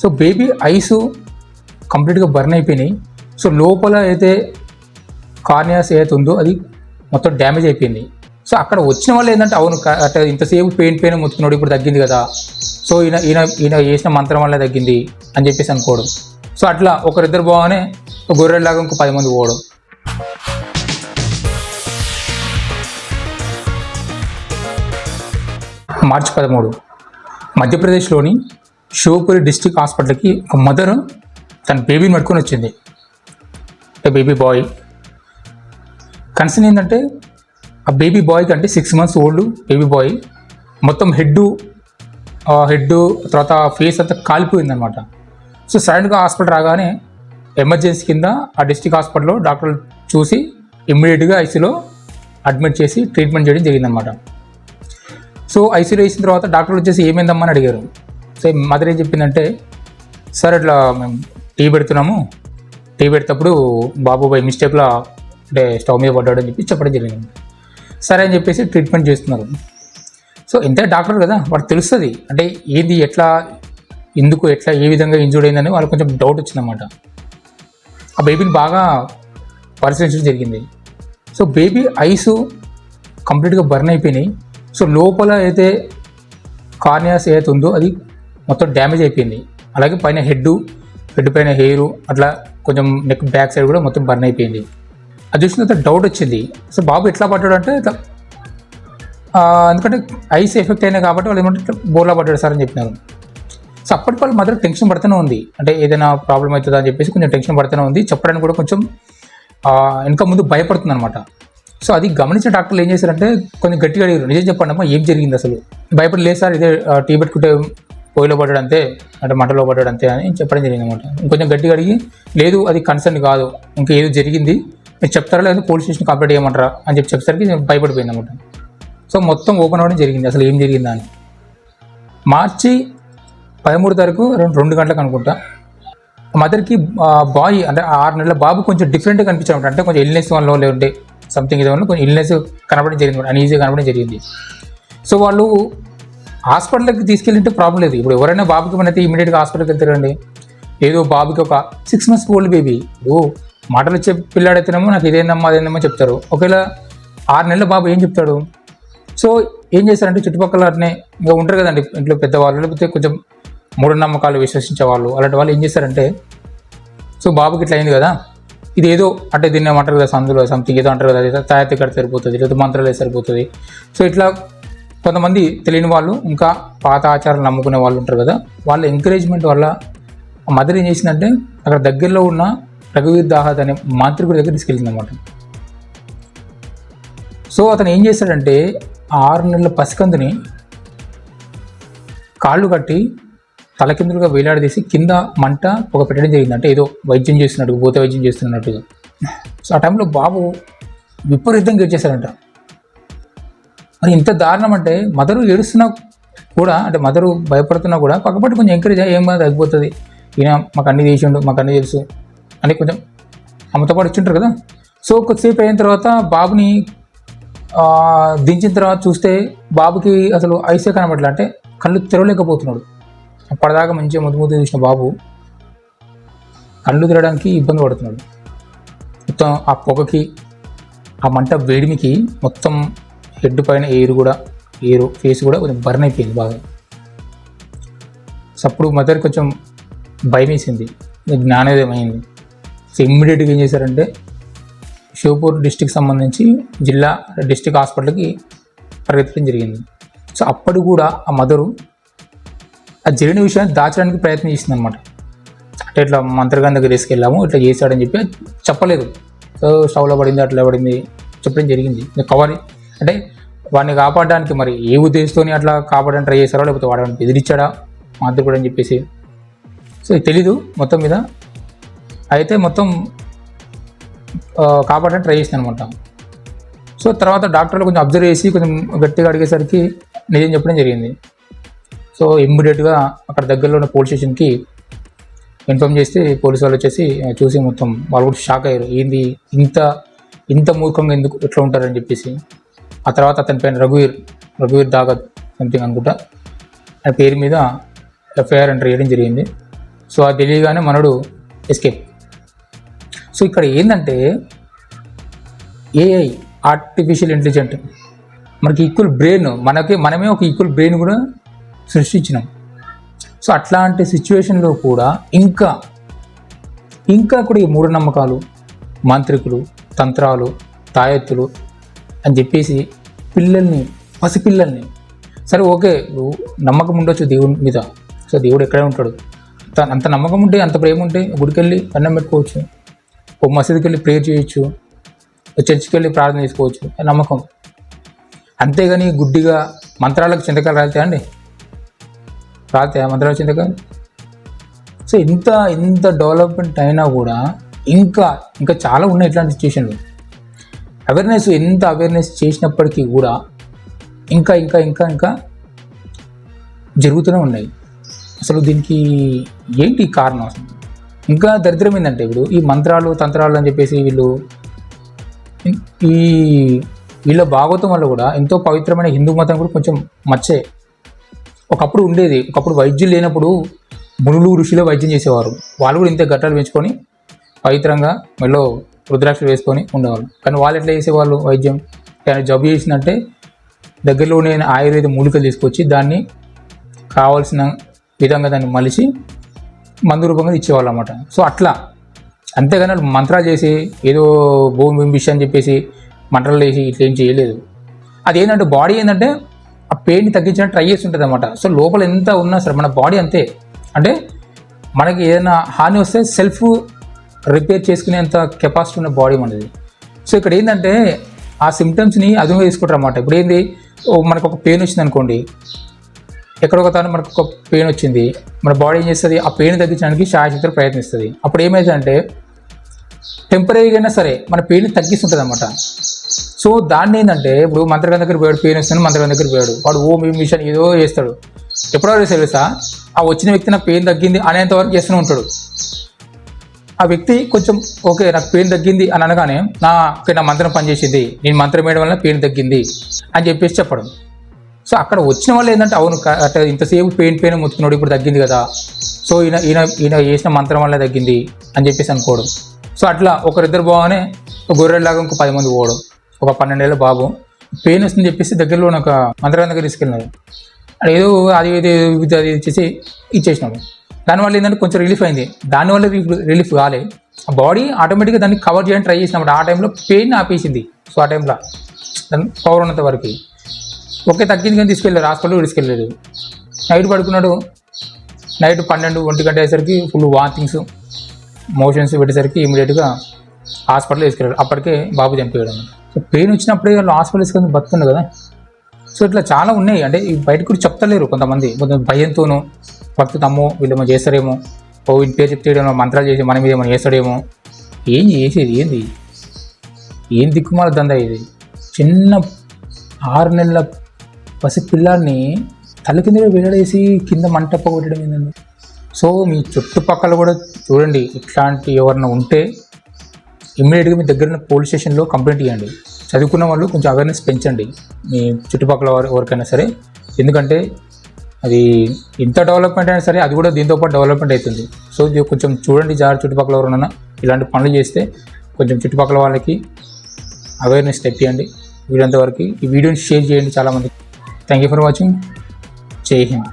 So baby ice కంప్లీట్గా burn అయిపోయినాయి. So లోపల అయితే కార్నియాస్ ఏదైతే ఉందో అది మొత్తం డ్యామేజ్ అయిపోయింది. సో అక్కడ వచ్చిన వాళ్ళు ఏంటంటే అవును అంటే ఇంతసేపు పెయిన్ మొత్తుకున్నాడు, ఇప్పుడు తగ్గింది కదా, సో ఈయన చేసిన మంత్రం వల్ల తగ్గింది అని చెప్పేసి అనుకోవడం. సో అట్లా ఒకరిద్దరు పోగానే గొర్రెలాగా ఇంకో 10 మంది పోవడం. మార్చి 13 మధ్యప్రదేశ్లోని షివపురి డిస్ట్రిక్ట్ హాస్పిటల్కి ఒక మదర్ తన బేబీని పట్టుకొని వచ్చింది. Baby bye. కన్సర్న్ ఏంటంటే ఆ బేబీ బాయ్కి అంటే 6 months ఓల్డ్ బేబీ బాయ్ మొత్తం హెడ్ తర్వాత ఫేస్ అంతా కాలిపోయిందనమాట. సో సడన్గా హాస్పిటల్ రాగానే ఎమర్జెన్సీ కింద ఆ డిస్ట్రిక్ట్ హాస్పిటల్లో డాక్టర్లు చూసి ఇమ్మీడియట్గా ఐసీలో అడ్మిట్ చేసి ట్రీట్మెంట్ చేయడం జరిగిందనమాట. సో ఐసీలో వేసిన తర్వాత డాక్టర్లు వచ్చేసి ఏమైందమ్మని అడిగారు. సో మదర్ ఏం చెప్పిందంటే, సార్ ఇట్లా మేము టీ పెడుతున్నాము, టీ పెడేటప్పుడు బాబు బై మిస్టేక్లో అంటే స్టవ్ మీద పడ్డాడు అని చెప్పి చెప్పడం జరిగింది. సరే అని చెప్పేసి ట్రీట్మెంట్ చేస్తున్నారు. సో ఎంత డాక్టర్ కదా, వాడికి తెలుస్తుంది అంటే ఏది ఎట్లా ఎందుకు ఎట్లా ఏ విధంగా ఇంజూర్డ్ అయిందని వాళ్ళకి కొంచెం డౌట్ వచ్చిందన్నమాట. ఆ బేబీని బాగా పరిశీలించడం జరిగింది. సో బేబీ ఐస్ కంప్లీట్గా బర్న్ అయిపోయినాయి. సో లోపల అయితే కార్నియాస్ ఏదైతే ఉందో అది మొత్తం డ్యామేజ్ అయిపోయింది. అలాగే పైన హెడ్ పైన హెయిర్ అట్లా కొంచెం నెక్ బ్యాక్ సైడ్ కూడా మొత్తం బర్న్ అయిపోయింది. అది చూసిన తర్వాత డౌట్ వచ్చింది, సో బాబు ఎట్లా పడ్డాడు అంటే ఇట్లా ఎందుకంటే ఐస్ ఎఫెక్ట్ అయినాయి కాబట్టి వాళ్ళు ఏమంటే ఇట్లా బోర్లా పడ్డాడు సార్ అని చెప్పినారు. సో అప్పటికి వాళ్ళు మదర్ టెన్షన్ పడుతూనే ఉంది, అంటే ఏదైనా ప్రాబ్లం అవుతుందా అని చెప్పేసి కొంచెం టెన్షన్ పడుతూనే ఉంది. చెప్పడానికి కూడా కొంచెం ఇంకా ముందు భయపడుతుంది అనమాట. సో అది గమనించిన డాక్టర్లు ఏం చేశారంటే కొంచెం గట్టిగా అడిగారు, నిజం చెప్పండి అమ్మా ఏం జరిగింది అసలు. భయపడి లేదు సార్ ఇదే టీ పెట్టుకుంటే పొయ్యిలో పడ్డాడు అంతే, అంటే మంటలో పడ్డాడు అంతే అని చెప్పడం జరిగింది అనమాట. ఇంకొంచెం గట్టిగా అడిగి లేదు అది కన్సర్న్ కాదు, ఇంకా ఏదో జరిగింది మీరు చెప్తారా లేదా పోలీస్ స్టేషన్ కంప్లైంట్ చేయమంటారా అని చెప్పేసరికి భయపడిపోయింది అనమాట. సో మొత్తం ఓపెన్ అవ్వడం జరిగింది అసలు ఏం జరిగిందా అని. మార్చి 13 తారీఖు 2 గంటలకు అనుకుంటా మదర్కి బాయ్ అంటే 6 నెలల బాబు కొంచెం డిఫరెంట్గా కనిపించాడు, అంటే కొంచెం ఇల్నెస్ వల్ల లేదంటే సంథింగ్ ఏదో కొంచెం ఇల్నెస్ కనపడడం జరిగింది, అన్ఈజీగా కనపడడం జరిగింది. సో వాళ్ళు హాస్పిటల్కి తీసుకెళ్ళింటే ప్రాబ్లం లేదు. ఇప్పుడు ఎవరైనా బాబుకి మనైతే ఇమీడియట్గా హాస్పిటల్కి వెళ్తారండి. ఏదో బాబుకి ఒక 6 months ఓల్డ్ బేబీ, మాటలు వచ్చే పిల్లాడైతేనేమో నాకు ఇదేందమ్మా అదేందమ్మా చెప్తారు. ఒకవేళ 6 నెలల బాబు ఏం చెప్తాడు. సో ఏం చేశారంటే చుట్టుపక్కల అట్నే ఇంకా ఉంటారు కదండి ఇంట్లో పెద్దవాళ్ళు, లేకపోతే కొంచెం మూఢనమ్మకాలు విశ్వసించే వాళ్ళు, అలాంటి వాళ్ళు ఏం చేశారంటే సో బాబుకి ఇట్లా అయింది కదా, ఇది ఏదో అంటే దీన్ని ఏమంటారు కదా సందులో సంథింగ్ ఏదో అంటారు కదా, తాయత్తి కడితే సరిపోతుంది లేదా మంత్రాలు అయితే సరిపోతుంది. సో ఇట్లా కొంతమంది తెలియని వాళ్ళు ఇంకా పాత ఆచారాలు నమ్ముకునే వాళ్ళు ఉంటారు కదా, వాళ్ళ ఎంకరేజ్మెంట్ వల్ల మదర్ ఏం చేసిందంటే అక్కడ దగ్గరలో ఉన్న రఘువీర్ దాహద్ అనే మాంత్రికుడి దగ్గర తీసుకెళ్ళింది అనమాట. సో అతను ఏం చేశాడంటే 6 నెలల పసికందుని కాళ్ళు కట్టి తలకిందులుగా వేలాడదీసి కింద మంట పొగ పెట్టడం జరిగింది, అంటే ఏదో వైద్యం చేస్తున్నట్టు భూత వైద్యం చేస్తున్నట్టుగా. సో ఆ టైంలో బాబు విపరీతంగా ఏడ్చేశారంట. మరి ఇంత దారుణం అంటే మదరు ఏడుస్తున్నా కూడా, అంటే మదరు భయపడుతున్నా కూడా పక్కపట్టి కొంచెం ఎంకరేజ్ ఏం బాగా తగ్గిపోతుంది, ఈయన మాకు అన్నీ చేసిండు మాకు అన్నీ తెలుసు అని కొంచెం అమ్మతో పాటు వచ్చింటారు కదా. సో కొద్దిసేపు అయిన తర్వాత బాబుని దించిన తర్వాత చూస్తే బాబుకి అసలు ఐసే కనబడలే, అంటే కళ్ళు తెరవలేకపోతున్నాడు. అప్పటిదాకా మంచిగా ముద్దు చూసిన బాబు కళ్ళు తెరవడానికి ఇబ్బంది పడుతున్నాడు. మొత్తం ఆ పొగకి ఆ మంట వేడిమికి మొత్తం హెడ్ పైన ఎయిర్ ఫేస్ కూడా కొంచెం బర్న్ అయిపోయింది బాగా. సో అప్పుడు మదర్ కొంచెం భయం వేసింది, జ్ఞానోదయం అయింది. సో ఇమ్మీడియట్గా ఏం చేశారంటే షివపూర్ డిస్టిక్ సంబంధించి జిల్లా డిస్టిక్ హాస్పిటల్కి పరిగెత్తడం జరిగింది. సో అప్పుడు కూడా ఆ మదరు ఆ జరిగిన విషయాన్ని దాచడానికి ప్రయత్నం చేసింది అనమాట. అంటే ఇట్లా మంత్రగాని దగ్గర తీసుకెళ్ళాము ఇట్లా చేశాడని చెప్పి చెప్పలేదు. సో స్టవ్లో పడింది అట్లా పడింది చెప్పడం జరిగింది. కవర్ అంటే వాడిని కాపాడడానికి మరి ఏ ఉద్దేశంతో అట్లా కాపాడడానికి ట్రై చేశారో, లేకపోతే వాడని బెదిరించాడా మాంత్రికుడు అని చెప్పేసి సో తెలీదు మొత్తం మీద. అయితే మొత్తం కాపాడడానికి ట్రై చేసింది అనమాట. సో తర్వాత డాక్టర్లు కొంచెం అబ్జర్వ్ చేసి కొంచెం గట్టిగా అడిగేసరికి నిజం చెప్పడం జరిగింది. సో ఇమ్మీడియట్గా అక్కడ దగ్గరలో ఉన్న పోలీస్ స్టేషన్కి ఇన్ఫామ్ చేస్తే పోలీసు వాళ్ళు వచ్చేసి చూసి మొత్తం వాళ్ళు కూడా షాక్ అయ్యారు, ఏంది ఇంత మూర్ఖంగా ఎందుకు ఎట్లా ఉంటారని చెప్పేసి. ఆ తర్వాత అతని పైన రఘువీర్ దాగద్ సంథింగ్ అనుకుంటా ఆ పేరు మీద ఎఫ్ఐఆర్ ఎంటర్ చేయడం జరిగింది. సో అది తెలియగానే మనడు ఎస్కేప్. సో ఇక్కడ ఏంటంటే ఏఐ, ఆర్టిఫిషియల్ ఇంటెలిజెంట్, మనకి ఈక్వల్ బ్రెయిన్, మనమే ఒక ఈక్వల్ బ్రెయిన్ కూడా సృష్టించినాం. సో అట్లాంటి సిచ్యువేషన్లో కూడా ఇంకా కూడా ఈ మూఢనమ్మకాలు, మాంత్రికులు, తంత్రాలు, తాయెత్తులు అని చెప్పేసి పసిపిల్లల్ని సరే ఓకే నమ్మకం ఉండొచ్చు దేవుని మీద. సో దేవుడు ఎక్కడే ఉంటాడు, అంత నమ్మకం ఉంటే, అంత ప్రేమ ఉంటే గుడికి వెళ్ళి అన్నం పెట్టుకోవచ్చు, ఓ మసీదుకి వెళ్ళి ప్రేయర్ చేయొచ్చు, చర్చికి వెళ్ళి ప్రార్థన చేసుకోవచ్చు, నమ్మకం. అంతేగాని గుడ్డిగా మంత్రాలకు చింతకాలు రాలుతాయా అండి? రాలుతాయా మంత్రాలకు చింతకాలు? సో ఇంత డెవలప్మెంట్ అయినా కూడా ఇంకా చాలా ఉన్నాయి ఇట్లాంటి సిచ్యువేషన్లు. ఎంత అవేర్నెస్ చేసినప్పటికీ కూడా ఇంకా జరుగుతూనే ఉన్నాయి. అసలు దీనికి ఏంటి కారణం? అసలు ఇంకా దరిద్రం ఏంటంటే ఇప్పుడు ఈ మంత్రాలు, తంత్రాలు అని చెప్పేసి వీళ్ళ భాగవతం వల్ల కూడా ఎంతో పవిత్రమైన హిందూ మతం కూడా కొంచెం మచ్చే. ఒకప్పుడు ఉండేది, ఒకప్పుడు వైద్యులు లేనప్పుడు మునులు, ఋషులే వైద్యం చేసేవారు. వాళ్ళు కూడా ఇంతే గట్టాలు పెంచుకొని పవిత్రంగా మెల్లో రుద్రాక్షలు వేసుకొని ఉండేవాళ్ళు. కానీ వాళ్ళు ఎట్లా చేసేవాళ్ళు వైద్యం? కానీ జబ్బు చేసిందంటే దగ్గరలోనే ఆయుర్వేద మూలికలు తీసుకొచ్చి దాన్ని కావాల్సిన విధంగా దాన్ని మలిచి మందు రూపంగా ఇచ్చేవాళ్ళు అన్నమాట. సో అట్లా, అంతేగాని వాళ్ళు మంత్రాలు చేసి ఏదో భూమి బింబిష్ అని చెప్పేసి మంటలు వేసి ఇట్లా ఏం చేయలేదు. అదేంటంటే బాడీ ఏంటంటే ఆ పెయిన్ని తగ్గించడానికి ట్రై చేస్తుంటుంది అన్నమాట. సో లోపల ఎంత ఉన్నా సరే మన బాడీ అంతే, అంటే మనకి ఏదైనా హాని వస్తే సెల్ఫ్ రిపేర్ చేసుకునేంత కెపాసిటీ ఉన్న బాడీ మనది. సో ఇక్కడ ఏంటంటే ఆ సిమ్టమ్స్ని అదునుగా తీసుకుంటారు అన్నమాట. ఇప్పుడు ఏంది, మనకు ఒక పెయిన్ వచ్చింది అనుకోండి, ఎక్కడొక తాను మనకు ఒక పెయిన్ వచ్చింది, మన బాడీ ఏం చేస్తుంది, ఆ పెయిన్ తగ్గించడానికి శాయశక్తులు ప్రయత్నిస్తుంది. అప్పుడు ఏమైందంటే టెంపరీగా అయినా సరే మన పెయిన్ తగ్గిస్తుంటుంది అన్నమాట. సో దాన్ని ఏంటంటే ఇప్పుడు మంత్రగాని దగ్గర పోయాడు, పెయిన్ వస్తుంది, మంత్రగాని దగ్గర పోయాడు, వాడు మిషన్ ఏదో చేస్తాడు. ఎప్పుడో తెలుసా ఆ వచ్చిన వ్యక్తి నాకు పెయిన్ తగ్గింది అనేంత వరకు చేస్తూనే ఉంటాడు. ఆ వ్యక్తి కొంచెం ఓకే నాకు పెయిన్ తగ్గింది అని అనగానే నా మంత్రం పనిచేసింది, నేను మంత్రం వేయడం వల్ల పెయిన్ తగ్గింది అని చెప్పేసి చెప్పడం. సో అక్కడ వచ్చిన వాళ్ళు ఏంటంటే అవును ఇంతసేపు పెయిన్ ముట్టుకున్నాడు, ఇప్పుడు తగ్గింది కదా, సో ఈయన చేసిన మంత్రం వల్ల తగ్గింది అని చెప్పేసి అనుకోవడం. సో అట్లా ఒకరిద్దరు బాగానే గొర్రెలాగా ఇంకో 10 మంది పోవడం. ఒక 12 ఏళ్ళ బాబు పెయిన్ వస్తుందని చెప్పేసి దగ్గరలో ఒక మంత్రం దగ్గర తీసుకెళ్ళినాడు. ఏదో అది ఇచ్చేసి ఇచ్చేసినాడు. దానివల్ల ఏంటంటే కొంచెం రిలీఫ్ అయింది. దానివల్ల రిలీఫ్ కాలే, ఆ బాడీ ఆటోమేటిక్గా దాన్ని కవర్ చేయడానికి ట్రై చేసినప్పుడు ఆ టైంలో పెయిన్ ఆపేసింది. సో ఆ టైంలో దాన్ని పవర్ ఉన్నంత వరకు ఓకే తగ్గింది, కానీ తీసుకెళ్ళారు హాస్పిటల్ తీసుకెళ్ళలేదు. నైట్ పడుకున్నాడు, నైట్ 12-1 గంట అయ్యేసరికి ఫుల్ వాంతింగ్స్, మోషన్స్ పెట్టేసరికి ఇమీడియట్గా హాస్పిటల్ తీసుకెళ్ళారు. అప్పటికే బాబు చనిపోయాడు. సో పెయిన్ వచ్చినప్పుడే వాళ్ళు హాస్పిటల్ తీసుకొని బతుండే కదా. సో ఇట్లా చాలా ఉన్నాయి. అంటే బయటకు కూడా చెప్తలేరు కొంతమంది భయంతోనూ, భక్తి అమ్మో వీళ్ళేమో చేస్తారేమో, వీళ్ళ పేరు చెప్తేమో మంత్రాలు చేసి మన మీద ఏమో చేస్తాడేమో. ఏం చేసేది ఏం దిక్కుమాల దందా ఇది? చిన్న 6 నెలల పసిపిల్లాన్ని తల కింద వేడేసి కింద మంట పొగొట్టడం ఏంటండి? సో మీ చుట్టుపక్కల కూడా చూడండి, ఇట్లాంటి ఎవరైనా ఉంటే ఇమ్మీడియట్గా మీ దగ్గర పోలీస్ స్టేషన్లో కంప్లైంట్ ఇవ్వండి. చదువుకున్న వాళ్ళు కొంచెం అవేర్నెస్ పెంచండి మీ చుట్టుపక్కల ఎవరికైనా సరే. ఎందుకంటే అది ఎంత డెవలప్మెంట్ అయినా సరే అది కూడా దీంతో పాటు డెవలప్మెంట్ అవుతుంది. సో ఇది కొంచెం చూడండి చుట్టుపక్కల ఎవరైనా ఇలాంటి పనులు చేస్తే కొంచెం చుట్టుపక్కల వాళ్ళకి అవేర్నెస్ తెప్పియండి. వీరంతవరకు ఈ వీడియోని షేర్ చేయండి చాలామంది. Thank you for watching. జై హింద్.